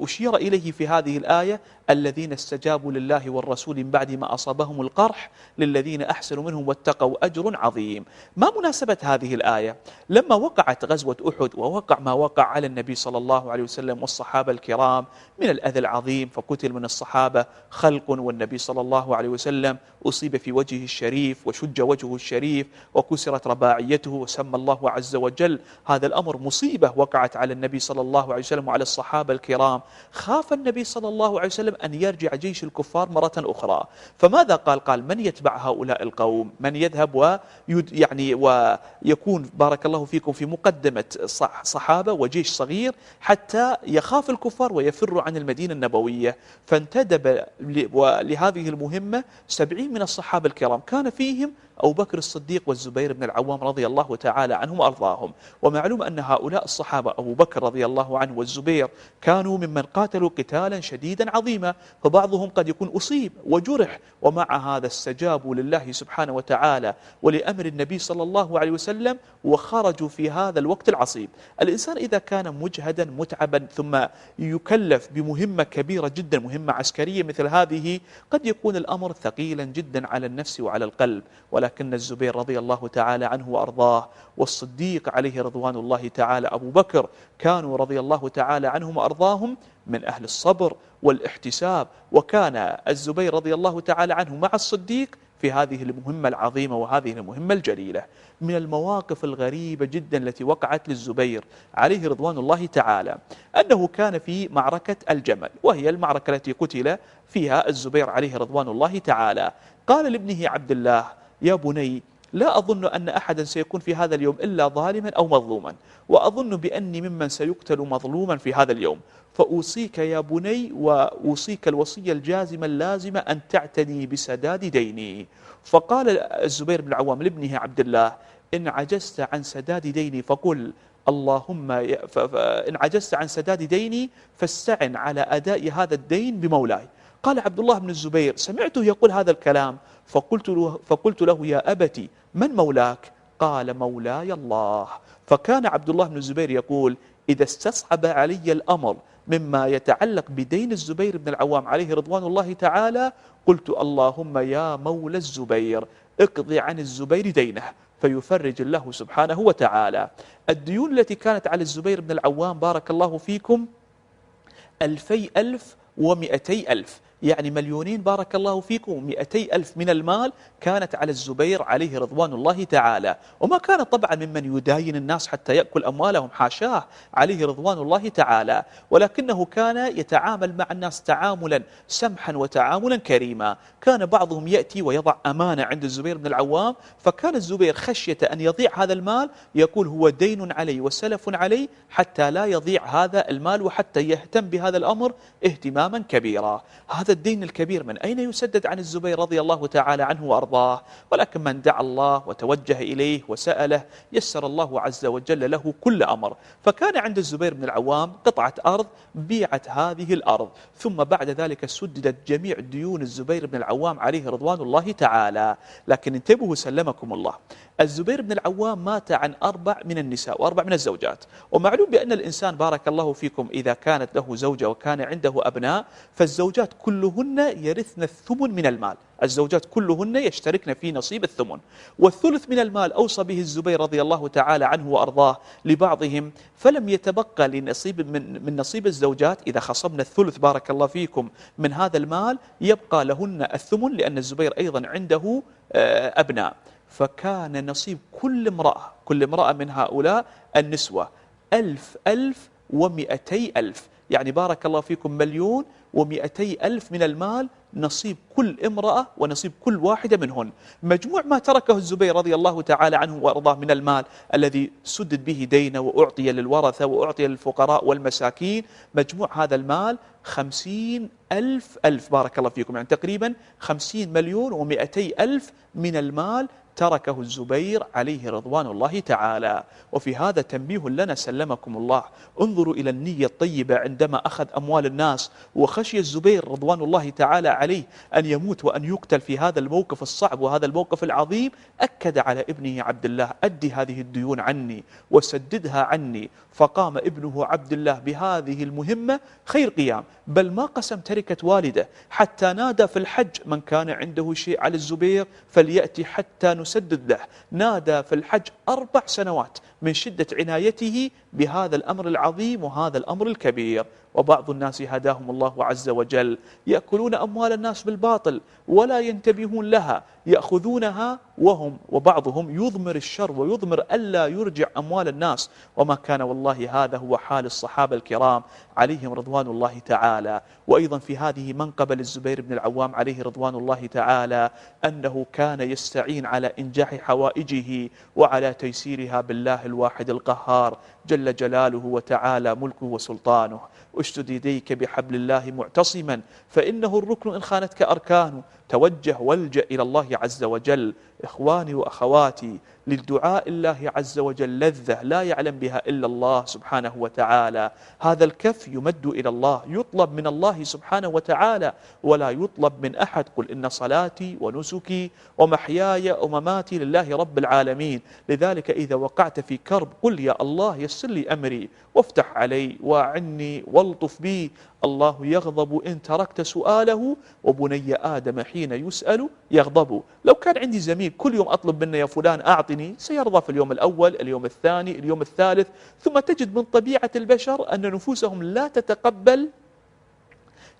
أشير إليه في هذه الآية: الذين استجابوا لله والرسول من بعد ما أصابهم القرح للذين أحسنوا منهم واتقوا أجر عظيم. ما مناسبة هذه الآية؟ لما وقعت غزوة أحد ووقع ما وقع على النبي صلى الله عليه وسلم والصحابة الكرام من الأذى العظيم، فقتل من الصحابة خلق، والنبي صلى الله عليه وسلم أصيب في وجهه الشريف وشج وجهه الشريف وكسرت رباعيته، وسمى الله عز وجل هذا الأمر مصيبة وقعت على النبي صلى الله عليه وسلم وعلى الصحابة الكرام. خاف النبي صلى الله عليه وسلم أن يرجع جيش الكفار مرة أخرى، فماذا قال من يتبع هؤلاء القوم؟ من يذهب ويكون بارك الله فيكم في مقدمة صحابة وجيش صغير حتى يخاف الكفار ويفروا عن المدينة النبوية. فانتدب لهذه المهمة 70 من الصحابة الكرام، كان فيهم أبو بكر الصديق والزبير بن العوام رضي الله تعالى عنهم وأرضاهم. ومعلوم أن هؤلاء الصحابة أبو بكر رضي الله عنه والزبير كانوا ممن قاتلوا قتالا شديدا عظيما، فبعضهم قد يكون أصيب وجرح، ومع هذا استجابوا لله سبحانه وتعالى ولأمر النبي صلى الله عليه وسلم وخرجوا في هذا الوقت العصيب. الإنسان إذا كان مجهدا متعبا ثم يكلف بمهمة كبيرة جدا، مهمة عسكرية مثل هذه، قد يكون الأمر ثقيلا جدا على النفس وعلى القلب. ولكن الزبير رضي الله تعالى عنه وأرضاه والصديق عليه رضوان الله تعالى أبو بكر كانوا رضي الله تعالى عنهم وأرضاهم من أهل الصبر والاحتساب. وكان الزبير رضي الله تعالى عنه مع الصديق في هذه المهمة العظيمة وهذه المهمة الجليلة. من المواقف الغريبة جدا التي وقعت للزبير عليه رضوان الله تعالى أنه كان في معركة الجمل، وهي المعركة التي قتل فيها الزبير عليه رضوان الله تعالى. قال لابنه عبد الله: يا بني، لا أظن أن أحدا سيكون في هذا اليوم إلا ظالما أو مظلوما، وأظن بأني ممن سيقتل مظلوما في هذا اليوم، فأوصيك يا بني وأوصيك الوصية الجازمة اللازمة أن تعتني بسداد ديني. فقال الزبير بن العوام لابنه عبد الله: إن عجزت عن سداد ديني فقل اللهم إن عجزت عن سداد ديني فاستعن على أداء هذا الدين بمولاي. قال عبد الله بن الزبير: سمعته يقول هذا الكلام فقلت له: يا أبتي، من مولاك؟ قال: مولاي الله. فكان عبد الله بن الزبير يقول: إذا استصعب علي الأمر مما يتعلق بدين الزبير بن العوام عليه رضوان الله تعالى قلت: اللهم يا مولى الزبير اقضي عن الزبير دينه، فيفرج الله سبحانه وتعالى. الديون التي كانت على الزبير بن العوام بارك الله فيكم 2000 و200,000، يعني مليونين بارك الله فيكم، 200,000 من المال كانت على الزبير عليه رضوان الله تعالى. وما كان طبعا ممن يداين الناس حتى يأكل أموالهم، حاشاه عليه رضوان الله تعالى، ولكنه كان يتعامل مع الناس تعاملا سمحا وتعاملا كريما. كان بعضهم يأتي ويضع أمانة عند الزبير بن العوام، فكان الزبير خشية أن يضيع هذا المال يقول هو دين علي وسلف علي حتى لا يضيع هذا المال، وحتى يهتم بهذا الأمر اهتماما كبيرا. هذا الدين الكبير من أين يسدد عن الزبير رضي الله تعالى عنه وأرضاه؟ ولكن من دعا الله وتوجه إليه وسأله يسر الله عز وجل له كل أمر. فكان عند الزبير بن العوام قطعة أرض بيعت هذه الأرض، ثم بعد ذلك سددت جميع ديون الزبير بن العوام عليه رضوان الله تعالى. لكن انتبهوا سلمكم الله، الزبير بن العوام مات عن 4 من النساء و4 من الزوجات. ومعلوم بأن الإنسان بارك الله فيكم إذا كانت له زوجة وكان عنده أبناء فالزوجات كلهن يرثن الثمن من المال، الزوجات كلهن يشتركن في نصيب الثمن، والثلث من المال أوصى به الزبير رضي الله تعالى عنه وأرضاه لبعضهم، فلم يتبقى لنصيب من نصيب الزوجات. إذا خصمنا الثلث بارك الله فيكم من هذا المال يبقى لهن الثمن، لأن الزبير أيضا عنده أبناء. فكان نصيب كل امرأة من هؤلاء النسوة 1000 و200,000، يعني بارك الله فيكم 1,200,000 من المال نصيب كل امرأة ونصيب كل واحدة منهن. مجموع ما تركه الزبير رضي الله تعالى عنه وأرضاه من المال الذي سدد به دينه وأعطي للورثة وأعطي للفقراء والمساكين، مجموع هذا المال 50,000 بارك الله فيكم، يعني تقريبا 50,200,000 من المال تركه الزبير عليه رضوان الله تعالى. وفي هذا تنبيه لنا سلمكم الله، انظروا إلى النية الطيبة عندما أخذ أموال الناس، وخشي الزبير رضوان الله تعالى عليه أن يموت وأن يقتل في هذا الموقف الصعب وهذا الموقف العظيم، أكد على ابنه عبد الله: أدي هذه الديون عني وسددها عني. فقام ابنه عبد الله بهذه المهمة خير قيام، بل ما قسم تركة والده، حتى نادى في الحج: من كان عنده شيء على الزبير فليأتي حتى نسدد له. نادى في الحج 4 سنوات من شدة عنايته بهذا الأمر العظيم وهذا الأمر الكبير. وبعض الناس هداهم الله عز وجل يأكلون أموال الناس بالباطل ولا ينتبهون لها، يأخذونها وبعضهم يضمر الشر ويضمر ألا يرجع أموال الناس. وما كان والله هذا هو حال الصحابة الكرام عليهم رضوان الله تعالى. وأيضا في هذه منقبة للزبير بن العوام عليه رضوان الله تعالى أنه كان يستعين على إنجاح حوائجه وعلى تيسيرها بالله الواحد القهار جل جلاله وتعالى ملكه وسلطانه. اشدد يديك بحبل الله معتصما فإنه الركن إن خانتك أركانه. توجه والجأ إلى الله عز وجل. إخواني وأخواتي، للدعاء الله عز وجل لذة لا يعلم بها إلا الله سبحانه وتعالى. هذا الكف يمد إلى الله، يطلب من الله سبحانه وتعالى ولا يطلب من أحد. قل إن صلاتي ونسكي ومحياي ومماتي لله رب العالمين. لذلك إذا وقعت في كرب قل يا الله يسر لي أمري وافتح علي وعني والطف بي. الله يغضب إن تركت سؤاله، وبني آدم حين يسأل يغضب. لو كان عندي زميل كل يوم أطلب منه يا فلان أعطني، سيرضى في اليوم الأول، اليوم الثاني، اليوم الثالث، ثم تجد من طبيعة البشر أن نفوسهم لا تتقبل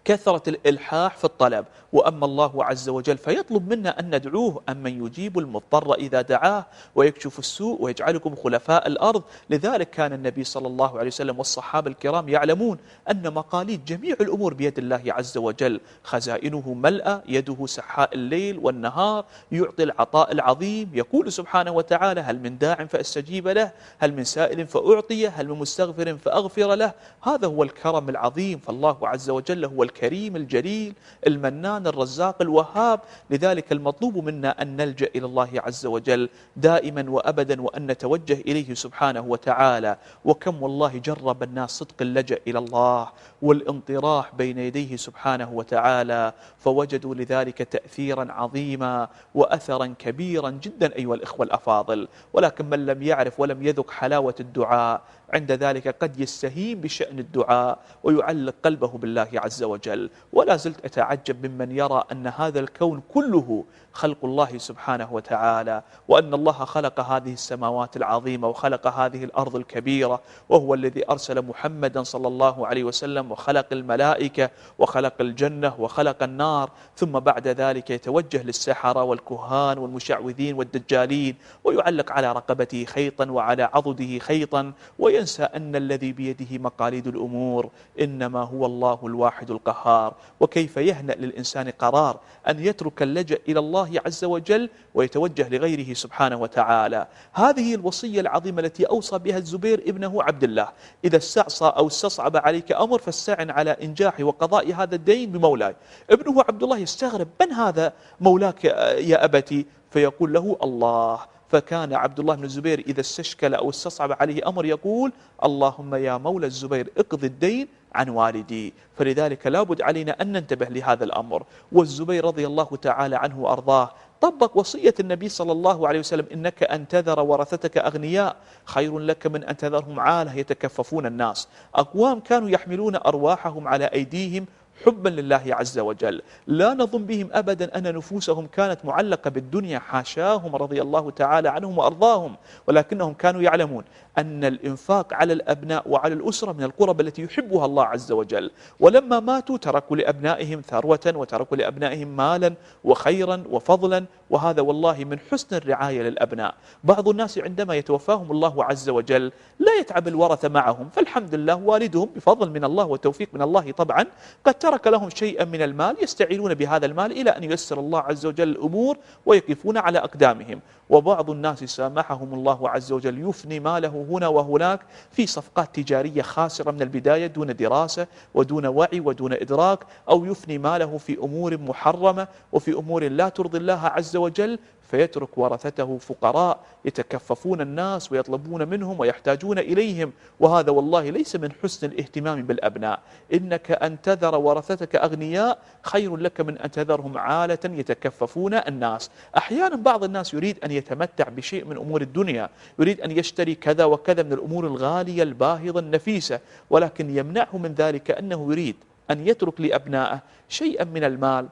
كثرة الإلحاح في الطلب. وأما الله عز وجل فيطلب منا أن ندعوه: أمن يجيب المضطر إذا دعاه ويكشف السوء ويجعلكم خلفاء الأرض. لذلك كان النبي صلى الله عليه وسلم والصحابة الكرام يعلمون أن مقاليد جميع الأمور بيد الله عز وجل، خزائنه ملأى، يده سحاء الليل والنهار، يعطي العطاء العظيم. يقول سبحانه وتعالى: هل من داع فأستجيب له، هل من سائل فأعطيه، هل من مستغفر فأغفر له. هذا هو الكرم العظيم. فالله عز وجل هو الكريم الجليل المنان الرزاق الوهاب. لذلك المطلوب منا أن نلجأ إلى الله عز وجل دائما وأبدا، وأن نتوجه إليه سبحانه وتعالى. وكم والله جرب الناس صدق اللجأ إلى الله والانطراح بين يديه سبحانه وتعالى، فوجدوا لذلك تأثيرا عظيما وأثرا كبيرا جدا أيها الإخوة الأفاضل. ولكن من لم يعرف ولم يذق حلاوة الدعاء عند ذلك قد يستهين بشأن الدعاء ويعلق قلبه بالله عز وجل. ولا زلت أتعجب ممن يرى أن هذا الكون كله خلق الله سبحانه وتعالى، وأن الله خلق هذه السماوات العظيمة وخلق هذه الأرض الكبيرة، وهو الذي أرسل محمدا صلى الله عليه وسلم وخلق الملائكة وخلق الجنة وخلق النار. ثم بعد ذلك يتوجه للسحرة والكهان والمشعوذين والدجالين ويعلق على رقبته خيطا وعلى عضده خيطا، وينسى أن الذي بيده مقاليد الأمور إنما هو الله الواحد القهار. وكيف يهنأ للإنسان قرار أن يترك اللجأ إلى الله عز وجل ويتوجه لغيره سبحانه وتعالى. هذه الوصية العظيمة التي أوصى بها الزبير ابنه عبد الله: إذا استعصى أو استصعب عليك أمر فاستعن على إنجاح وقضاء هذا الدين بمولاي. ابنه عبد الله يستغرب: من هذا مولاك يا أبتي؟ فيقول له: الله. فكان عبد الله بن الزبير إذا استشكل أو استصعب عليه أمر يقول: اللهم يا مولى الزبير اقضي الدين عن والدي. فلذلك لابد علينا أن ننتبه لهذا الأمر. والزبير رضي الله تعالى عنه وأرضاه طبق وصية النبي صلى الله عليه وسلم: إنك أن تذر ورثتك أغنياء خير لك من أن تذرهم عالة يتكففون الناس. أقوام كانوا يحملون أرواحهم على أيديهم حبا لله عز وجل، لا نظن بهم أبدا أن نفوسهم كانت معلقة بالدنيا، حاشاهم رضي الله تعالى عنهم وأرضاهم، ولكنهم كانوا يعلمون أن الإنفاق على الأبناء وعلى الأسرة من القرب التي يحبها الله عز وجل. ولما ماتوا تركوا لأبنائهم ثروة وتركوا لأبنائهم مالا وخيرا وفضلا، وهذا والله من حسن الرعاية للأبناء. بعض الناس عندما يتوفاهم الله عز وجل لا يتعب الورثة معهم، فالحمد لله والدهم بفضل من الله وتوفيق من الله طبعا قد ترك لهم شيئا من المال يستعينون بهذا المال إلى أن ييسر الله عز وجل الأمور ويقفون على أقدامهم. وبعض الناس سامحهم الله عز وجل يفني ماله هنا وهناك في صفقات تجارية خاسرة من البداية دون دراسة ودون وعي ودون إدراك، أو يفني ماله في أمور محرمة وفي أمور لا ترضي الله عز وجل، فيترك ورثته فقراء يتكففون الناس ويطلبون منهم ويحتاجون إليهم. وهذا والله ليس من حسن الاهتمام بالأبناء. إنك أن تذر ورثتك أغنياء خير لك من أن تذرهم عالة يتكففون الناس. أحيانا بعض الناس يريد أن يتمتع بشيء من أمور الدنيا، يريد أن يشتري كذا وكذا من الأمور الغالية الباهظة النفيسة، ولكن يمنعه من ذلك أنه يريد أن يترك لأبنائه شيئا من المال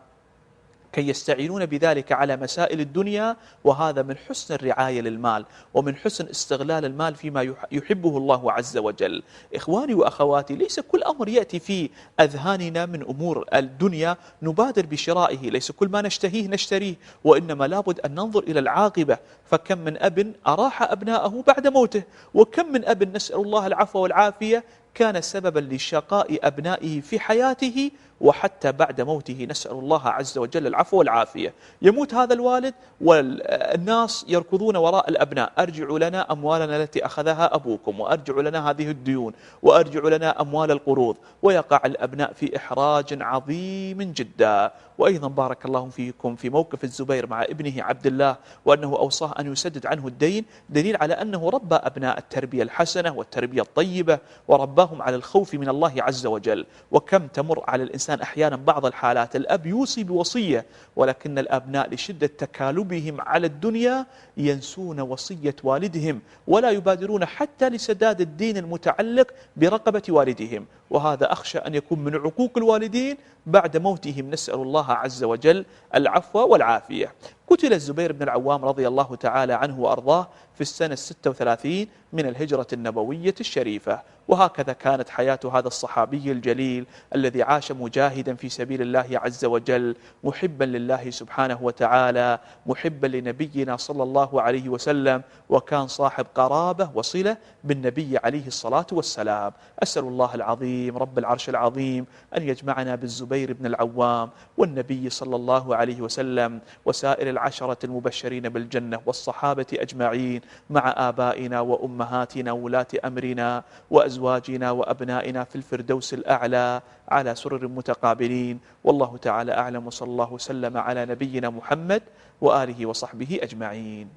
كي يستعينون بذلك على مسائل الدنيا. وهذا من حسن الرعاية للمال ومن حسن استغلال المال فيما يحبه الله عز وجل. إخواني وأخواتي، ليس كل أمر يأتي في أذهاننا من أمور الدنيا نبادر بشرائه، ليس كل ما نشتهيه نشتريه، وإنما لابد أن ننظر إلى العاقبة. فكم من أب أراح أبناءه بعد موته، وكم من أب نسأل الله العفو والعافية كان سببا لشقاء أبنائه في حياته وحتى بعد موته، نسأل الله عز وجل العفو والعافية. يموت هذا الوالد والناس يركضون وراء الأبناء: أرجعوا لنا أموالنا التي أخذها أبوكم، وأرجعوا لنا هذه الديون، وأرجعوا لنا أموال القروض، ويقع الأبناء في إحراج عظيم جدا. وأيضا بارك الله فيكم في موقف الزبير مع ابنه عبد الله، وأنه أوصاه أن يسدد عنه الدين، دليل على أنه ربى أبناء التربية الحسنة والتربية الطيبة، ورباهم على الخوف من الله عز وجل. وكم تمر على الإنسان أحيانا بعض الحالات الأب يوصي بوصية، ولكن الأبناء لشدة تكالبهم على الدنيا ينسون وصية والدهم ولا يبادرون حتى لسداد الدين المتعلق برقبة والدهم. وهذا أخشى أن يكون من عقوق الوالدين بعد موتهم، نسأل الله عز وجل العفو والعافية. قتل الزبير بن العوام رضي الله تعالى عنه وأرضاه في في السنة 36 من الهجرة النبوية الشريفة. وهكذا كانت حياة هذا الصحابي الجليل الذي عاش مجاهدا في سبيل الله عز وجل، محبا لله سبحانه وتعالى، محبا لنبينا صلى الله عليه وسلم، وكان صاحب قرابة وصلة بالنبي عليه الصلاة والسلام. أسأل الله العظيم رب العرش العظيم أن يجمعنا بالزبير بن العوام والنبي صلى الله عليه وسلم وسائر العشرة المبشرين بالجنة والصحابة أجمعين مع آبائنا وأمهاتنا وولاة أمرنا وأزواجنا وأبنائنا في الفردوس الأعلى على سرر متقابلين. والله تعالى أعلم، وصلى الله وسلم على نبينا محمد وآله وصحبه أجمعين.